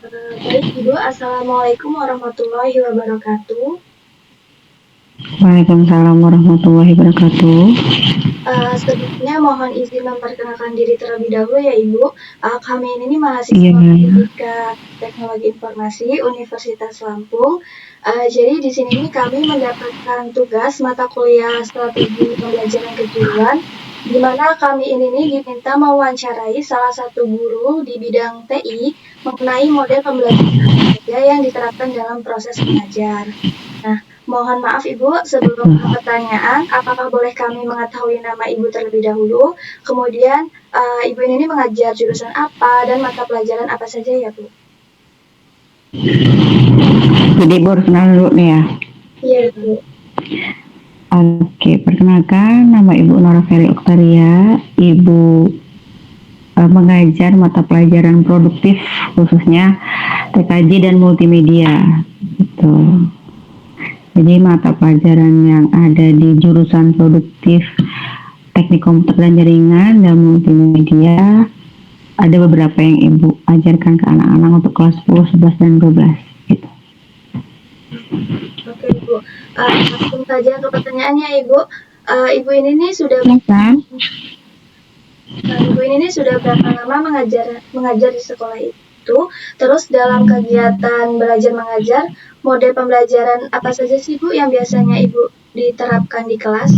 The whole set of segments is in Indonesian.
Baik Ibu, Assalamualaikum warahmatullahi wabarakatuh. Waalaikumsalam warahmatullahi wabarakatuh. Sebelumnya mohon izin memperkenalkan diri terlebih dahulu ya Ibu. Kami ini Iya, mahasiswa Pendidikan Teknologi Informasi Universitas Lampung. Jadi di sini nih kami mendapatkan tugas mata kuliah strategi pembelajaran kejuruan, di mana kami ini nih diminta mewawancarai salah satu guru di bidang TI mengenai model pembelajaran apa saja yang diterapkan dalam proses mengajar. Nah, mohon maaf Ibu, sebelum ke pertanyaan, apakah boleh kami mengetahui nama Ibu terlebih dahulu? Kemudian, Ibu ini mengajar jurusan apa dan mata pelajaran apa saja ya, Bu? jadi baru kenal dulu nih ya. Iya, Bu. Oke, perkenalkan nama Ibu Nora Ferry Oktaria. Ibu mengajar mata pelajaran produktif khususnya TKJ dan multimedia. Gitu. Jadi mata pelajaran yang ada di jurusan produktif teknik komputer dan jaringan dan multimedia ada beberapa yang Ibu ajarkan ke anak-anak untuk kelas 10, 11, dan 12 gitu. Oke, Ibu. Langsung saja ke pertanyaannya, Ibu. Ibu ini nih sudah Ibu ini nih sudah berapa lama mengajar di sekolah itu? Terus dalam kegiatan belajar mengajar, model pembelajaran apa saja sih Bu yang biasanya Ibu diterapkan di kelas?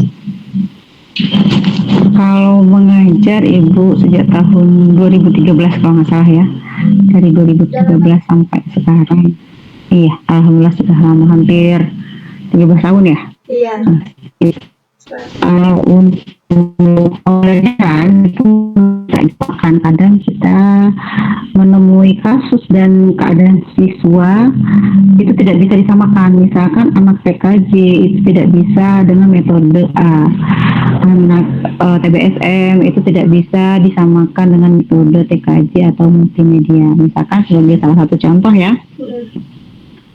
Kalau mengajar Ibu sejak tahun 2013 kalau nggak salah ya. Dari 2013 sampai sekarang. Iya, alhamdulillah sudah lama, hampir 13 tahun ya. Iya. Untuk pembelajaran itu kadang kita menemui kasus dan keadaan siswa itu tidak bisa disamakan. Misalkan anak PKJ itu tidak bisa dengan metode A, anak TBSM itu tidak bisa disamakan dengan metode TKJ atau multimedia. Misalkan sebagai salah satu contoh ya,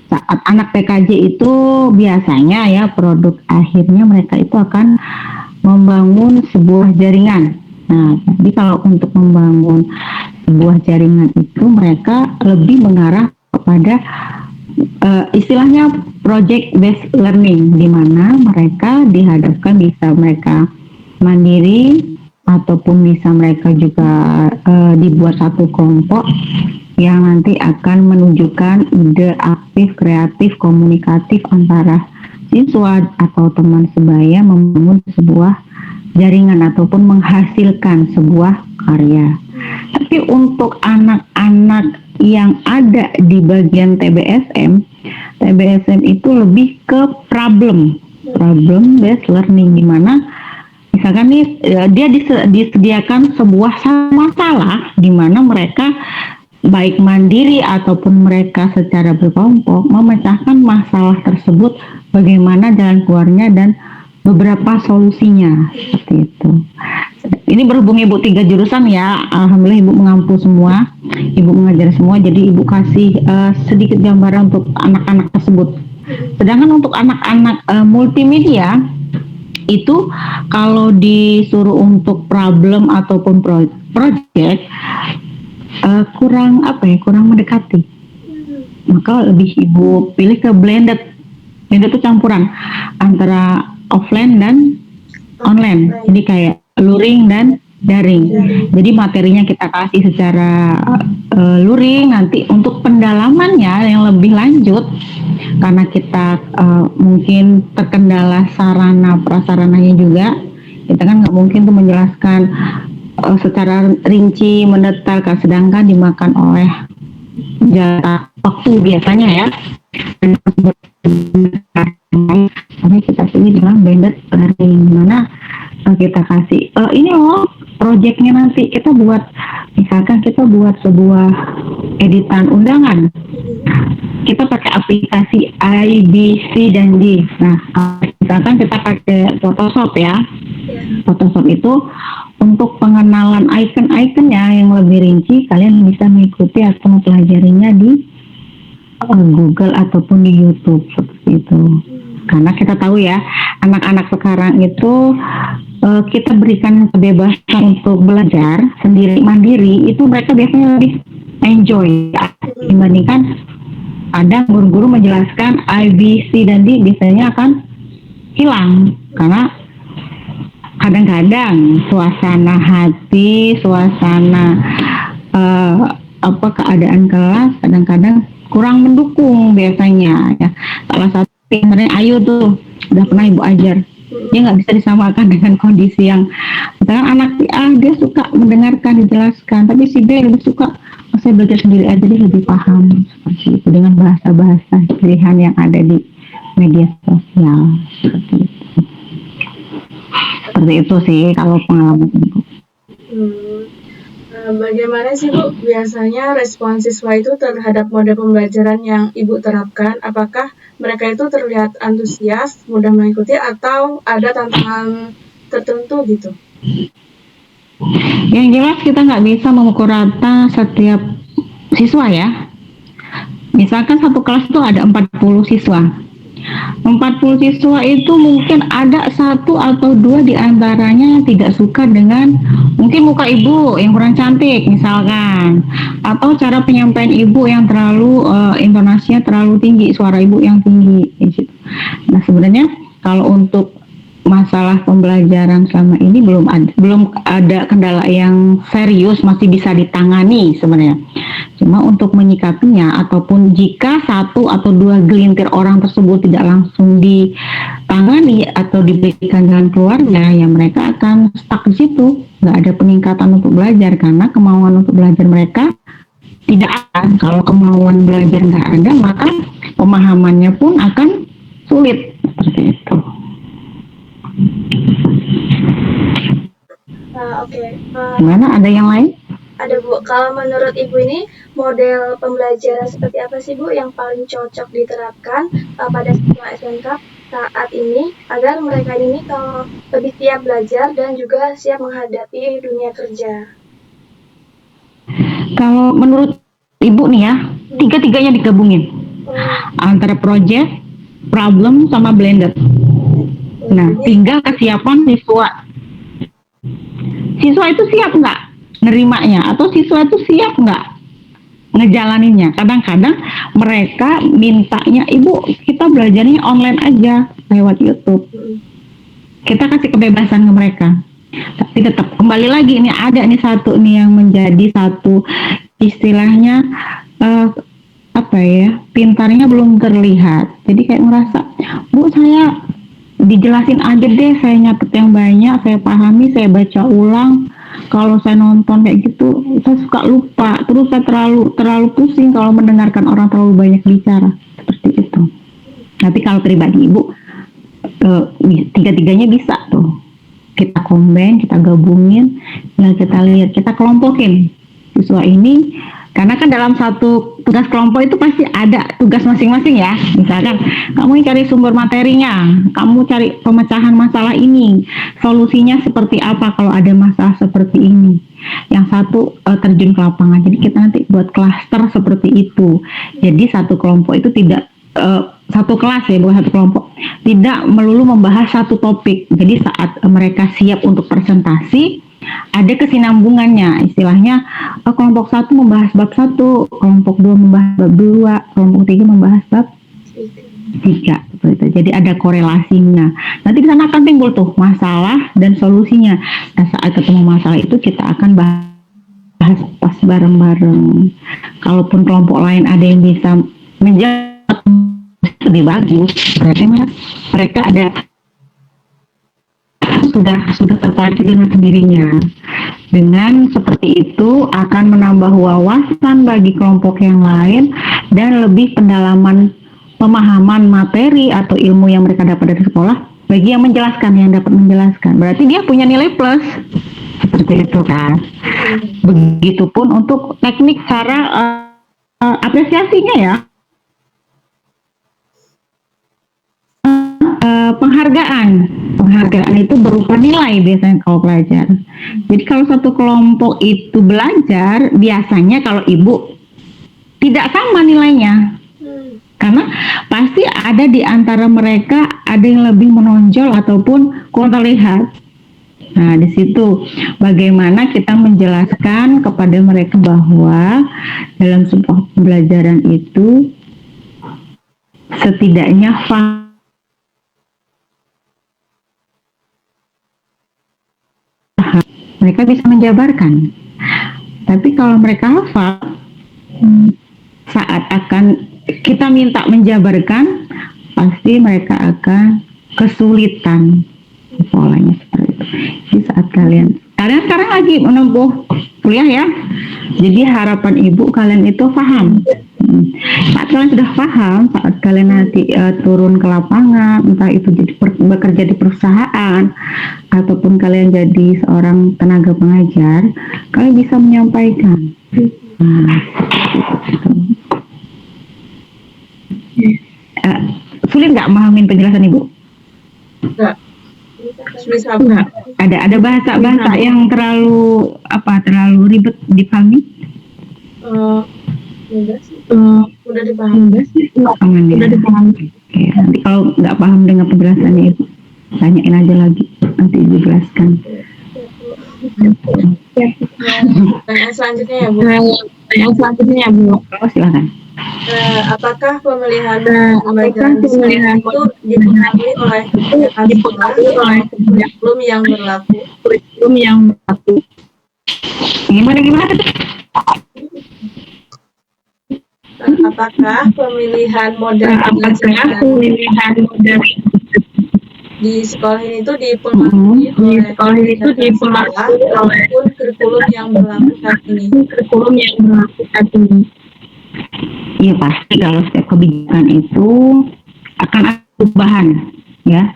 saat anak PKJ itu biasanya ya produk akhirnya mereka itu akan membangun sebuah jaringan. Nah, jadi kalau untuk membangun sebuah jaringan itu mereka lebih mengarah kepada istilahnya project based learning, di mana mereka dihadapkan bisa mereka mandiri ataupun bisa mereka juga dibuat satu kelompok yang nanti akan menunjukkan ide aktif, kreatif, komunikatif antara siswa atau teman sebaya membangun sebuah jaringan ataupun menghasilkan sebuah karya. Tapi untuk anak-anak yang ada di bagian TBSM itu lebih ke problem based learning, di mana misalkan nih dia disediakan sebuah masalah di mana mereka baik mandiri ataupun mereka secara berkelompok memecahkan masalah tersebut, bagaimana jalan keluarnya dan beberapa solusinya, seperti itu. Ini berhubung Ibu 3 jurusan ya, alhamdulillah Ibu mengampu semua, Ibu mengajar semua, jadi Ibu kasih sedikit gambaran untuk anak-anak tersebut. Sedangkan untuk anak-anak multimedia itu kalau disuruh untuk problem ataupun project kurang mendekati, maka lebih Ibu pilih ke blended itu campuran antara offline dan online, jadi kayak luring dan daring. Jadi materinya kita kasih secara luring, nanti untuk pendalamannya yang lebih lanjut karena kita mungkin terkendala sarana prasarananya juga, kita kan nggak mungkin tuh menjelaskan secara rinci mendetail, sedangkan dimakan oleh jarak waktu biasanya ya. Kami kita pilih dengan blended learning, dimana kita kasih ini loh projectnya, nanti kita buat, misalkan kita buat sebuah editan undangan, kita pakai aplikasi I, B, C, dan D. Nah, misalkan kita pakai Photoshop ya, Photoshop itu untuk pengenalan icon-iconnya yang lebih rinci, kalian bisa mengikuti atau mempelajarinya di Google ataupun di YouTube, seperti itu. Karena kita tahu ya, anak-anak sekarang itu kita berikan kebebasan untuk belajar sendiri mandiri, itu mereka biasanya lebih enjoy dibandingkan kadang guru-guru menjelaskan A, B, C, dan D biasanya akan hilang karena kadang-kadang suasana hati, suasana keadaan kelas kadang-kadang kurang mendukung biasanya ya. Salah satu sebenarnya Ayu tuh udah pernah ibu ajar, dia nggak bisa disamakan dengan kondisi yang misalkan anak si A dia suka mendengarkan dijelaskan, tapi si B lebih suka saya belajar sendiri aja, dia lebih paham seperti itu dengan bahasa-bahasa pilihan yang ada di media sosial seperti itu sih kalau pengalaman ibu. Bagaimana sih Bu biasanya respon siswa itu terhadap mode pembelajaran yang Ibu terapkan? Apakah mereka itu terlihat antusias, mudah mengikuti, atau ada tantangan tertentu gitu? Yang jelas kita nggak bisa memukul rata setiap siswa ya. Misalkan satu kelas itu ada 40 siswa. 40 siswa itu mungkin ada satu atau dua di antaranya yang tidak suka dengan mungkin muka ibu yang kurang cantik misalkan, atau cara penyampaian ibu yang terlalu intonasinya terlalu tinggi, suara ibu yang tinggi gitu. Nah sebenarnya kalau untuk masalah pembelajaran selama ini belum ada kendala yang serius, masih bisa ditangani sebenarnya. Cuma untuk menyikapinya ataupun jika satu atau dua gelintir orang tersebut tidak langsung ditangani atau diberikan jalan keluarnya, ya mereka akan stuck di situ, nggak ada peningkatan untuk belajar karena kemauan untuk belajar mereka tidak ada. Kalau kemauan belajar nggak ada, maka pemahamannya pun akan sulit seperti itu. Gimana? Ada yang lain? Ada Bu. Kalau menurut Ibu ini model pembelajaran seperti apa sih Bu yang paling cocok diterapkan pada siswa SMK saat ini agar mereka ini kalau lebih siap belajar dan juga siap menghadapi dunia kerja? Kalau menurut Ibu nih ya, tiga-tiganya digabungin antara project, problem, sama blended. Nah, tinggal kesiapan siswa. Siswa itu siap nggak nerimanya, atau siswa itu siap nggak ngejalaninnya. Kadang-kadang mereka mintanya, ibu kita belajarnya online aja lewat YouTube. Kita kasih kebebasan ke mereka. Tapi tetap kembali lagi, ini ada nih satu nih yang menjadi satu istilahnya pintarnya belum terlihat. Jadi kayak ngerasa, Bu saya dijelasin aja deh, saya nyatet yang banyak, saya pahami, saya baca ulang. Kalau saya nonton kayak gitu, saya suka lupa. Terus saya terlalu pusing kalau mendengarkan orang terlalu banyak bicara. Seperti itu. Tapi kalau pribadi ibu, tiga-tiganya bisa tuh. Kita combine, kita gabungin, nah kita lihat, kita kelompokin siswa ini. Karena kan dalam satu tugas kelompok itu pasti ada tugas masing-masing ya. Misalkan kamu cari sumber materinya, kamu cari pemecahan masalah ini, solusinya seperti apa kalau ada masalah seperti ini. Yang satu terjun ke lapangan. Jadi kita nanti buat klaster seperti itu. Jadi satu kelompok itu tidak satu kelas ya, bukan satu kelompok, tidak melulu membahas satu topik. Jadi saat mereka siap untuk presentasi, ada kesinambungannya, istilahnya kelompok 1 membahas bab 1, kelompok 2 membahas bab 2, kelompok 3 membahas bab 3, seperti itu. Jadi ada korelasinya. Nanti di sana akan timbul tuh masalah dan solusinya. Nah, saat ketemu masalah itu kita akan bahas pas bareng-bareng. Kalaupun kelompok lain ada yang bisa menjawab lebih bagus, berarti mereka ada sudah tertarik dengan sendirinya. Dengan seperti itu akan menambah wawasan bagi kelompok yang lain dan lebih pendalaman pemahaman materi atau ilmu yang mereka dapat dari sekolah bagi yang menjelaskan, yang dapat menjelaskan. Berarti dia punya nilai plus. Seperti itu kan. Begitupun untuk teknik cara apresiasinya ya. Penghargaan itu berupa nilai biasanya kalau pelajar. Jadi kalau satu kelompok itu belajar, biasanya kalau ibu tidak sama nilainya. Karena pasti ada di antara mereka ada yang lebih menonjol ataupun kurang terlihat. Nah, di situ bagaimana kita menjelaskan kepada mereka bahwa dalam sebuah pembelajaran itu setidaknya mereka bisa menjabarkan. Tapi kalau mereka hafal, saat akan kita minta menjabarkan, pasti mereka akan kesulitan. Polanya seperti itu. Di saat kalian sekarang lagi menempuh kuliah ya, jadi harapan ibu kalian itu paham. Saat kalian sudah paham, saat kalian nanti turun ke lapangan, entah itu jadi bekerja di perusahaan ataupun kalian jadi seorang tenaga pengajar, kalian bisa menyampaikan. Nah, sulit nggak memahamin penjelasan ibu? Enggak. Bisa Ada bahasa yang terlalu ribet dipahami? Enggak sih. Udah dipahami. Enggak sih. Udah dipahami. Oke, nanti kalau nggak paham dengan penjelasannya itu, tanyain aja lagi, nanti dijelaskan. Pertanyaan selanjutnya ya Bu. Oh, silakan. Apakah pemilihan pembelajaran itu dipengaruhi oleh kurikulum yang berlaku? Gimana? Apakah pemilihan model di sekolah ini itu dipengaruhi oleh kurikulum yang berlaku saat ini? Iya, pasti kalau setiap kebijakan itu akan ada perubahan ya.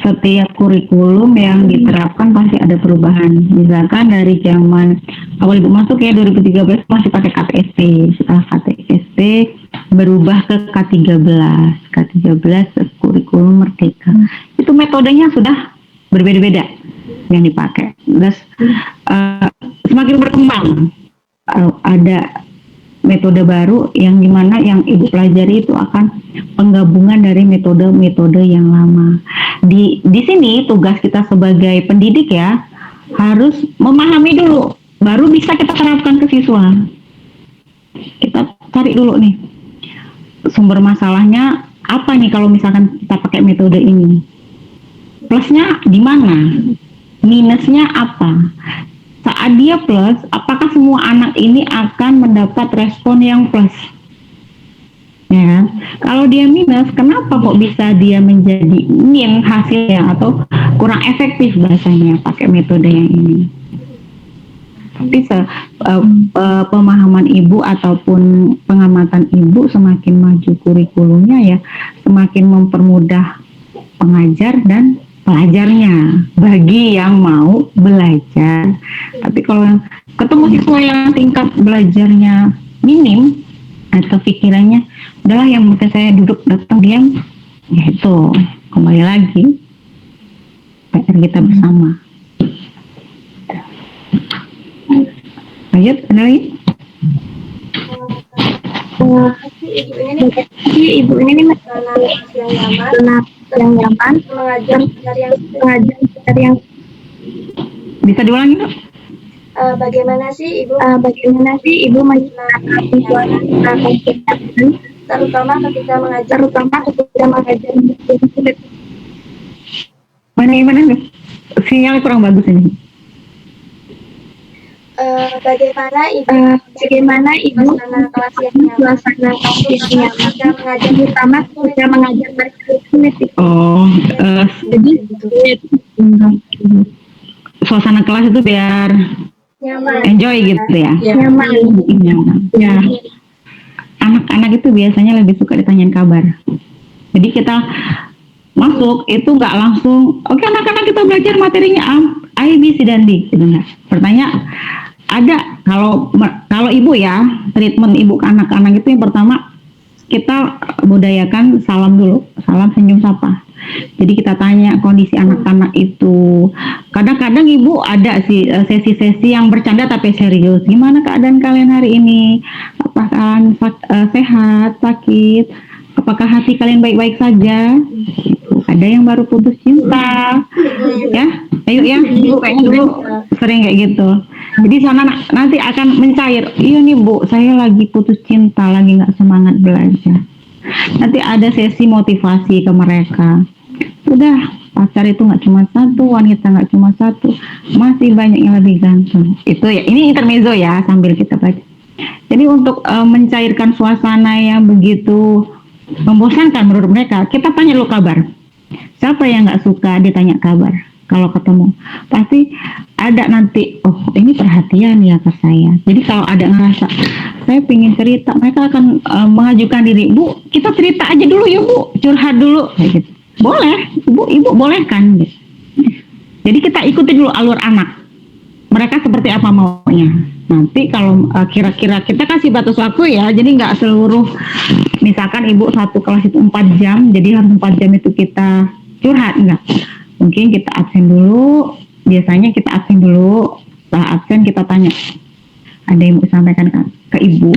Setiap kurikulum yang diterapkan pasti ada perubahan. Misalkan dari zaman awal ibu masuk ya 2013 masih pakai KTSP. Setelah KTSP berubah ke K13 kurikulum merdeka. Itu metodenya sudah berbeda-beda yang dipakai. Terus semakin berkembang, ada metode baru yang dimana yang ibu pelajari itu akan penggabungan dari metode-metode yang lama. Di sini tugas kita sebagai pendidik ya harus memahami dulu, baru bisa kita terapkan ke siswa. Kita cari dulu nih sumber masalahnya apa nih kalau misalkan kita pakai metode ini. Plusnya di mana? Minusnya apa? Saat dia plus, apakah semua anak ini akan mendapat respon yang plus? Ya, kalau dia minus, kenapa kok bisa dia menjadi min hasilnya atau kurang efektif bahasanya pakai metode yang ini? Tapi pemahaman ibu ataupun pengamatan ibu semakin maju kurikulumnya ya, semakin mempermudah pengajar dan pelajarnya bagi yang mau belajar. Tapi kalau yang ketemu siswa yang tingkat belajarnya minim atau pikirannya udahlah yang penting saya duduk datang diam, ya itu kembali lagi PR kita bersama. Lanjut, ada lagi? Ibu ini yang nyaman mengajar yang Bisa diulangi dong? bagaimana sih ibu terutama ketika mengajar Mana nih? Sinyal kurang bagus ini. bagaimana ibu kelas yang nyaman terutama ketika mengajar Jadi suasana kelas itu biar nyaman enjoy gitu ya. nyaman Ya. Anak-anak itu biasanya lebih suka ditanyain kabar. Jadi kita masuk itu nggak langsung, oke anak-anak kita belajar materinya A, B, C dan D, gitu nggak. Pertanyaan ada kalau ibu ya, treatment ibu ke anak-anak itu yang pertama kita budayakan salam dulu, salam senyum sapa. Jadi kita tanya kondisi anak-anak itu. Kadang-kadang ibu ada sih sesi-sesi yang bercanda tapi serius. Gimana keadaan kalian hari ini? Apakah kalian sehat, sakit? Apakah hati kalian baik-baik saja? Gitu. Ada yang baru putus cinta, ya. Ayo ya, ibu kayaknya dulu sering kayak gitu. Jadi sana nanti akan mencair. Iya nih bu, saya lagi putus cinta, lagi nggak semangat belajar. Nanti ada sesi motivasi ke mereka. Udah, pacar itu nggak cuma satu, wanita nggak cuma satu, masih banyak yang lebih ganteng. Itu ya, ini intermezzo ya sambil kita baca. Jadi untuk mencairkan suasana yang begitu membosankan menurut mereka, kita tanya lu kabar. Siapa yang nggak suka ditanya kabar? Kalau ketemu, pasti ada nanti, oh ini perhatian ya ke saya. Jadi kalau ada ngerasa, saya pingin cerita, mereka akan mengajukan diri, Bu, kita cerita aja dulu ya Bu, curhat dulu. Kayak gitu. Boleh, ibu boleh kan? Gitu. Jadi kita ikuti dulu alur anak. Mereka seperti apa maunya. Nanti kalau kira-kira kita kasih batas waktu ya, jadi nggak seluruh, misalkan ibu satu kelas itu 4 jam, jadi harus 4 jam itu kita curhat, enggak. Mungkin kita absen dulu, biasanya kita absen dulu, setelah absen kita tanya, ada yang mau sampaikan ke ibu.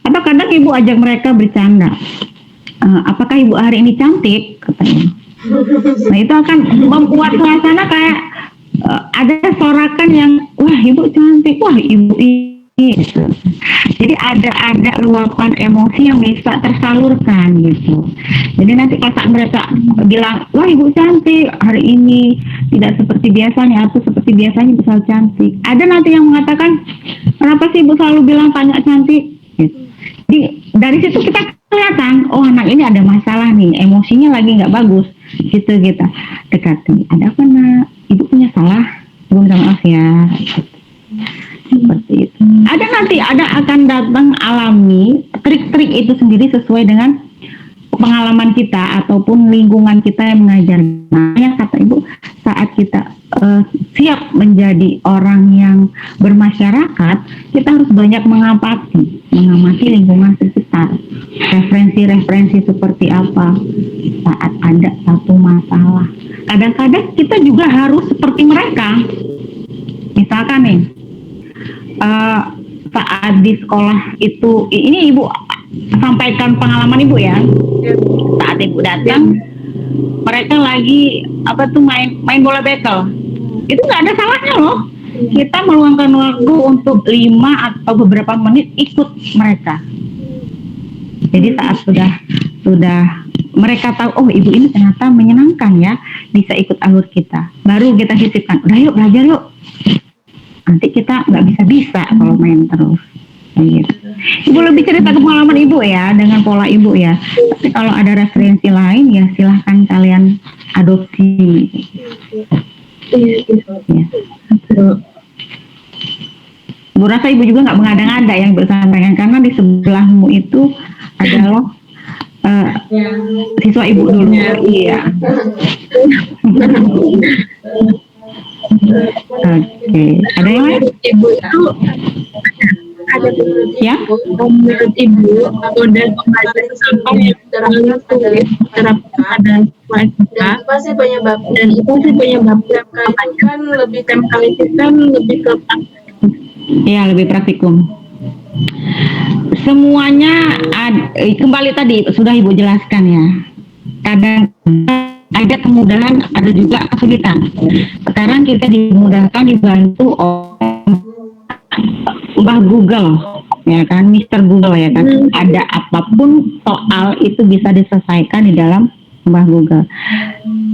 Atau kadang ibu ajak mereka bercanda, apakah ibu hari ini cantik? Katanya. Nah itu akan membuat suasana kayak ada sorakan yang wah ibu cantik, wah ibu ini gitu. Jadi ada luapan emosi yang bisa tersalurkan gitu. Jadi nanti pas mereka bilang wah ibu cantik hari ini tidak seperti biasanya atau seperti biasanya bisa cantik. Ada nanti yang mengatakan kenapa sih ibu selalu bilang tanya cantik gitu. Jadi dari situ kita kelihatan oh anak ini ada masalah nih, emosinya lagi nggak bagus gitu kita dekati. Ada apa nak? Ibu punya salah? Ibu minta maaf ya. Seperti itu. Ada akan datang alami trik-trik itu sendiri sesuai dengan pengalaman kita ataupun lingkungan kita yang mengajar. Nah, yang kata ibu saat kita siap menjadi orang yang bermasyarakat, kita harus banyak mengamati lingkungan sekitar. Referensi seperti apa saat ada satu masalah. Kadang-kadang kita juga harus seperti mereka. Misalkan nih, saat di sekolah itu, ini ibu sampaikan pengalaman ibu ya. Saat ibu datang, mereka lagi main bola bekel. Itu nggak ada salahnya loh. Kita meluangkan waktu untuk 5 atau beberapa menit ikut mereka. Jadi saat sudah mereka tahu, oh ibu ini ternyata menyenangkan ya, bisa ikut alur kita. Baru kita sisipkan, udah yuk belajar yuk. Nanti kita nggak bisa kalau main terus. Gitu. Ibu lebih cerita ke pengalaman ibu ya, dengan pola ibu ya. Tapi kalau ada referensi lain ya silahkan kalian adopsi. Ya. Ibu rasa ibu juga nggak mengada-ngada yang bersampaikan karena di sebelahmu itu adalah siswa ibu dulu. Iya. Oke. Ada yang lain? Ibu itu ada ya? Menurut ibu model pembelajaran apa yang terapkan pada siswa kita dan itu sih penyebabnya kan lebih ke iya lebih praktikum. Semuanya kembali tadi sudah ibu jelaskan ya. Kadang ada kemudahan, ada juga kesulitan. Sekarang kita dimudahkan, dibantu oleh Mbah Google, ya kan, Mister Google ya kan. Ada apapun soal itu bisa diselesaikan di dalam Mbah Google.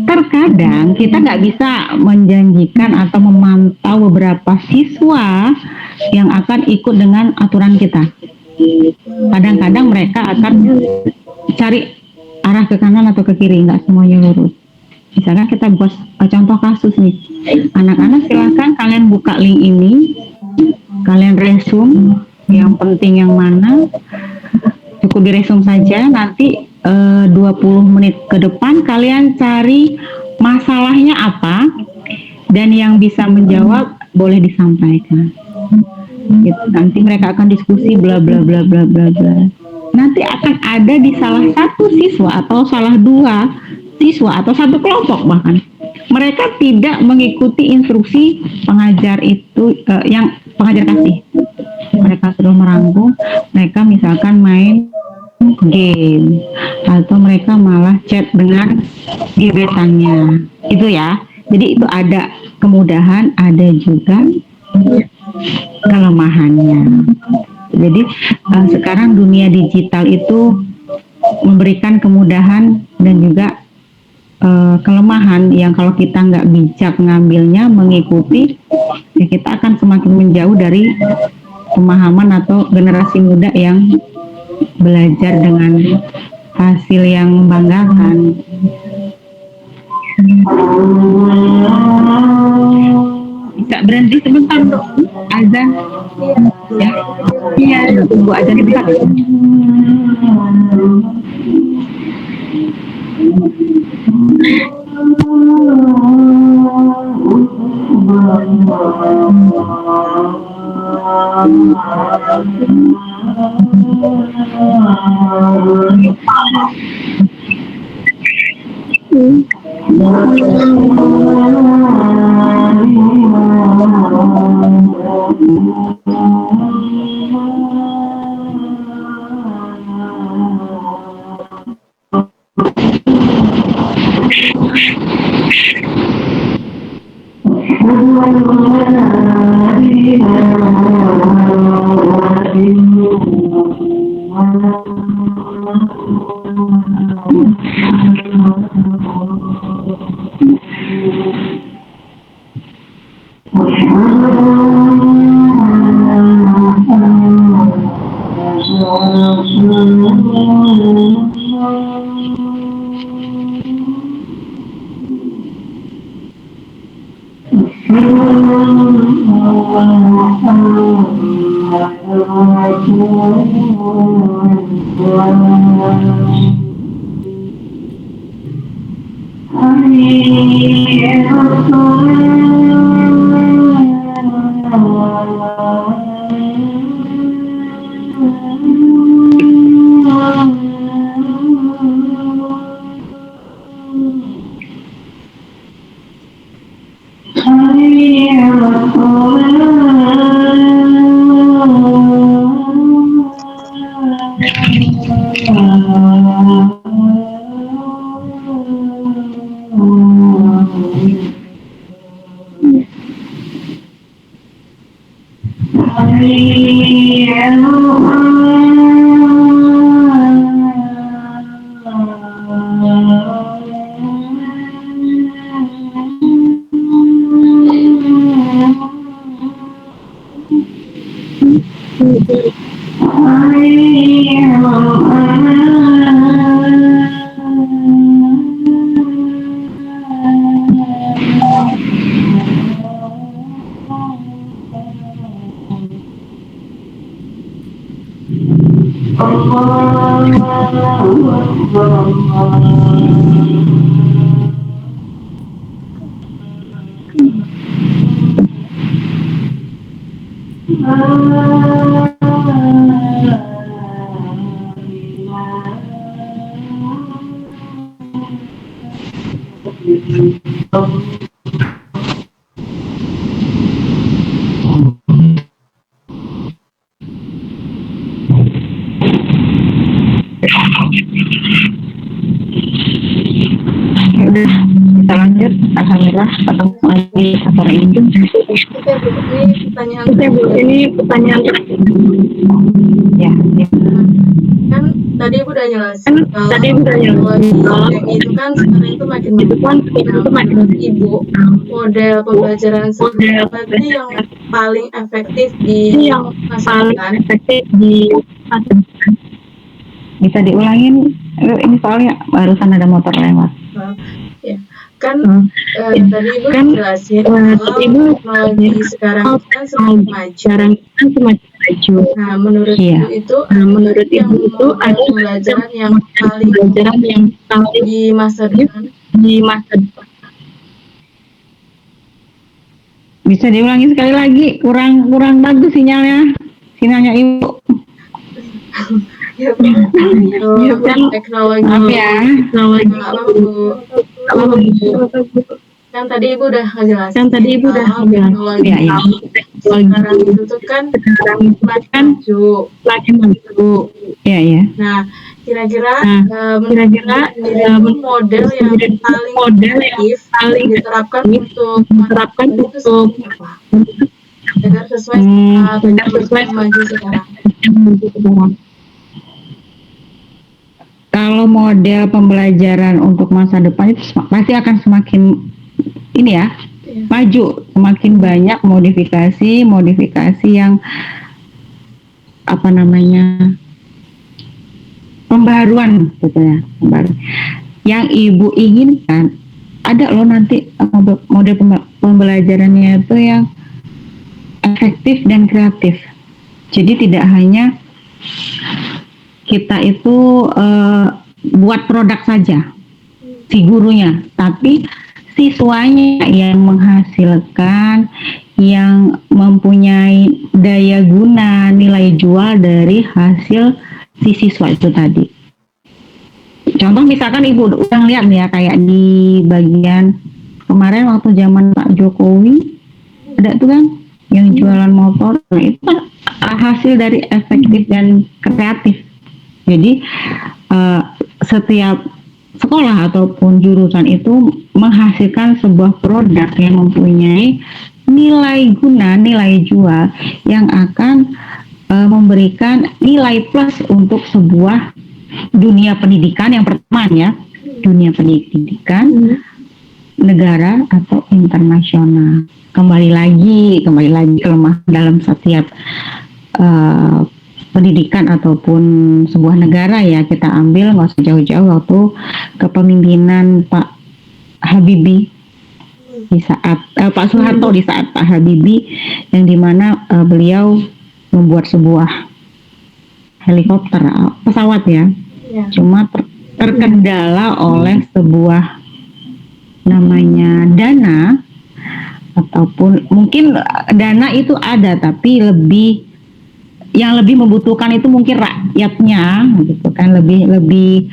Terkadang kita nggak bisa menjanjikan atau memantau beberapa siswa yang akan ikut dengan aturan kita. Kadang-kadang mereka akan cari arah ke kanan atau ke kiri, nggak semuanya lurus. Misalkan kita buat contoh kasus nih, anak-anak silahkan kalian buka link ini, kalian resume yang penting yang mana, cukup di resume saja. Nanti 20 menit ke depan kalian cari masalahnya apa dan yang bisa menjawab boleh disampaikan. Gitu. Nanti mereka akan diskusi bla bla bla bla bla bla. Nanti akan ada di salah satu siswa atau salah 2 siswa atau satu kelompok bahkan mereka tidak mengikuti instruksi pengajar itu yang pengajar kasih. Mereka sudah merangkum, mereka misalkan main game atau mereka malah chat dengan gebetannya itu ya. Jadi itu ada kemudahan, ada juga kelemahannya. Jadi sekarang dunia digital itu memberikan kemudahan dan juga kelemahan yang kalau kita nggak bijak ngambilnya, mengikuti, ya kita akan semakin menjauh dari pemahaman atau generasi muda yang belajar dengan hasil yang membanggakan. Bisa berhenti sebentar dong, azan. Iya, tunggu azan sebentar. Udah, kita lanjut. Alhamdulillah ketemu lagi sore ini. Ini pertanyaan ya. Kan tadi Ibu udah jelasin kalau yang itu kan sekarang itu makin Ibu model pembelajaran seperti yang paling efektif di masa depan. Bisa diulangin, ini soalnya barusan ada motor lewat. Ya, kan tadi Ibu jelasin kalau teknologi sekarang kan semakin maju. Nah, menurut Ibu itu ada pembelajaran yang paling di masa depan. Bisa diulangi sekali lagi, kurang bagus sinyalnya Ibu. Ya, teknologi. Kan tadi Ibu udah ngejelasin. Teknologi sekarang itu tuh kan makin maju. Iya. Nah, kira-kira Kira-kira menurut model yang paling efektif diterapkan untuk apa? Agar sesuai dengan maju sekarang. Kalau model pembelajaran untuk masa depan itu pasti akan semakin ini ya, maju, semakin banyak modifikasi yang apa namanya, pembaruan gitu ya, yang ibu inginkan. Ada loh nanti model pembelajarannya itu yang efektif dan kreatif. Jadi tidak hanya kita itu buat produk saja si gurunya, tapi siswanya yang menghasilkan, yang mempunyai daya guna, nilai jual dari hasil si siswa itu tadi. Contoh misalkan ibu udah lihat nih ya, kayak di bagian kemarin waktu zaman Pak Jokowi ada tuh kan yang jualan motor, nah itu kan hasil dari efektif dan kreatif. Jadi setiap sekolah ataupun jurusan itu menghasilkan sebuah produk yang mempunyai nilai guna, nilai jual yang akan memberikan nilai plus untuk sebuah dunia pendidikan yang pertama ya, dunia pendidikan negara atau internasional. Kembali lagi kelemahan dalam setiap pendidikan ataupun sebuah negara ya, kita ambil nggak usah jauh-jauh waktu kepemimpinan Pak Habibie di saat Pak Soeharto, di saat Pak Habibie yang dimana beliau membuat sebuah helikopter, pesawat ya, cuma terkendala oleh sebuah namanya dana, ataupun mungkin dana itu ada tapi yang lebih membutuhkan itu mungkin rakyatnya gitu kan, lebih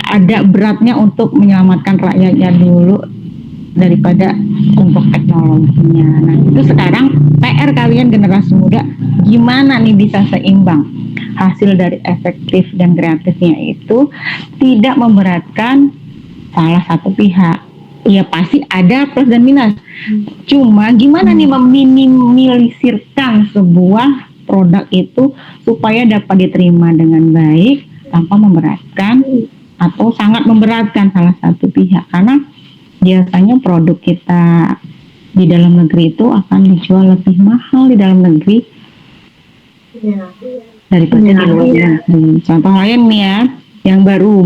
ada beratnya untuk menyelamatkan rakyatnya dulu daripada untuk teknologinya. Nah itu sekarang PR kalian generasi muda, gimana nih bisa seimbang hasil dari efektif dan kreatifnya itu tidak memberatkan salah satu pihak. Ya pasti ada plus dan minus. Cuma gimana nih meminimalisirkan sebuah produk itu supaya dapat diterima dengan baik tanpa memberatkan atau sangat memberatkan salah satu pihak. Karena biasanya produk kita di dalam negeri itu akan dijual lebih mahal di dalam negeri daripada di luar negeri. Contoh lain nih ya, yang baru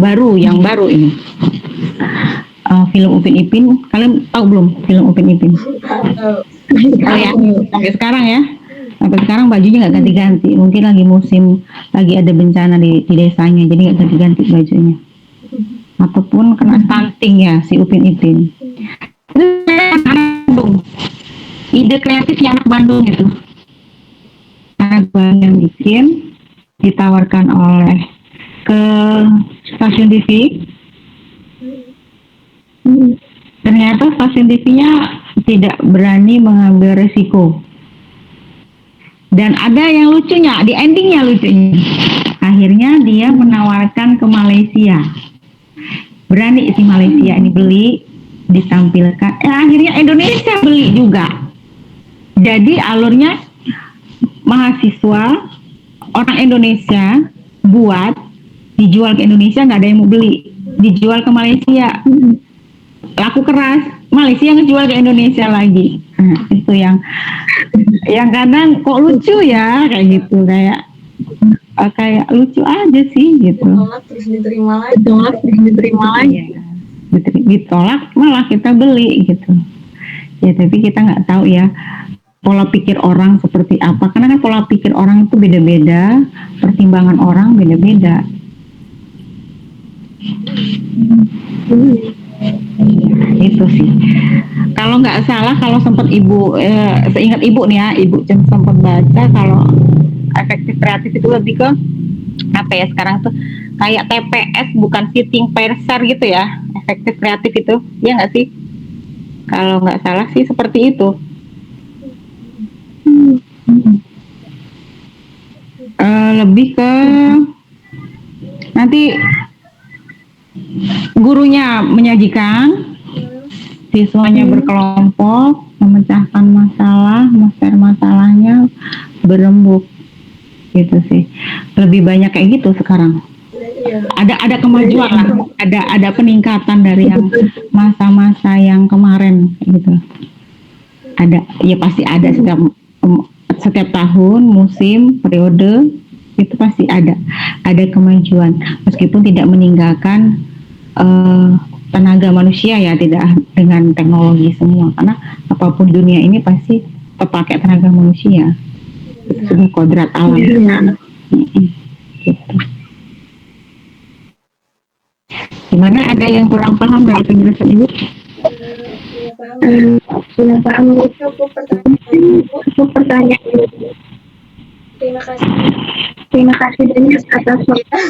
ini. Film Upin Ipin, kalian tahu belum film Upin Ipin? Ya, sampai sekarang bajunya nggak ganti-ganti. Mungkin lagi ada bencana di desanya, jadi nggak ganti-ganti bajunya. Ataupun kena stunting ya si Upin Ipin. Ide kreatifnya anak Bandung itu. Anak Bandung yang bikin, ditawarkan oleh ke stasiun TV. Ternyata stasiun TV-nya tidak berani mengambil resiko. Dan ada yang lucunya, di endingnya lucunya. Akhirnya dia menawarkan ke Malaysia. Berani si Malaysia ini beli, ditampilkan. Akhirnya Indonesia beli juga. Jadi alurnya mahasiswa, orang Indonesia buat, dijual ke Indonesia, nggak ada yang mau beli. Dijual ke Malaysia. Laku keras, Malaysia ngejual ke Indonesia lagi. Nah, itu yang kadang kok lucu ya, kayak gitu, kayak lucu aja sih gitu. Ditolak terus diterima lagi. Ditolak malah kita beli gitu. Ya tapi kita nggak tahu ya pola pikir orang seperti apa, karena kan pola pikir orang itu beda-beda, pertimbangan orang beda-beda. Itu sih. Kalau nggak salah, kalau sempat ibu seingat ibu nih ya, ibu sempat baca kalau efektif kreatif itu lebih ke apa ya, sekarang tuh kayak TPS bukan sitting parser gitu ya, efektif kreatif itu, ya nggak sih? Kalau nggak salah sih seperti itu. lebih ke nanti gurunya menyajikan, siswanya berkelompok, memecahkan masalah, share masalahnya, berembuk, gitu sih. Lebih banyak kayak gitu sekarang. Ada kemajuan lah, ada peningkatan dari yang masa-masa yang kemarin, gitu. Ada, ya pasti ada setiap tahun, musim, periode itu pasti ada kemajuan, meskipun tidak meninggalkan tenaga manusia ya, tidak dengan teknologi semua, karena apapun dunia ini pasti terpakai tenaga manusia, sebuah kodrat alam. Gitu. Gimana, ada yang kurang paham dari penjelasan Ibu? Sudah paham. Cukup pertanyaan Ibu. Terima kasih banyak atas waktu.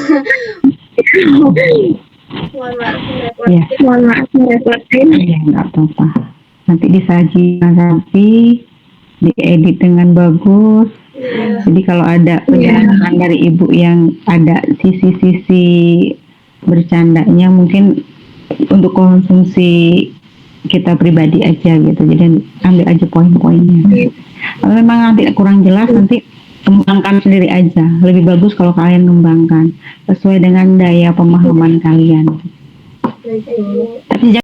Mohon maaf merepotin. Ya, nggak apa-apa. Nanti disaji rapi, diedit dengan bagus. Jadi kalau ada penjelasan dari Ibu yang ada sisi-sisi bercandanya, mungkin untuk konsumsi kita pribadi aja gitu. Jadi ambil aja poin-poinnya. Kalau memang nanti kurang jelas, nanti kembangkan sendiri aja. Lebih bagus kalau kalian kembangkan sesuai dengan daya pemahaman kalian. Tapi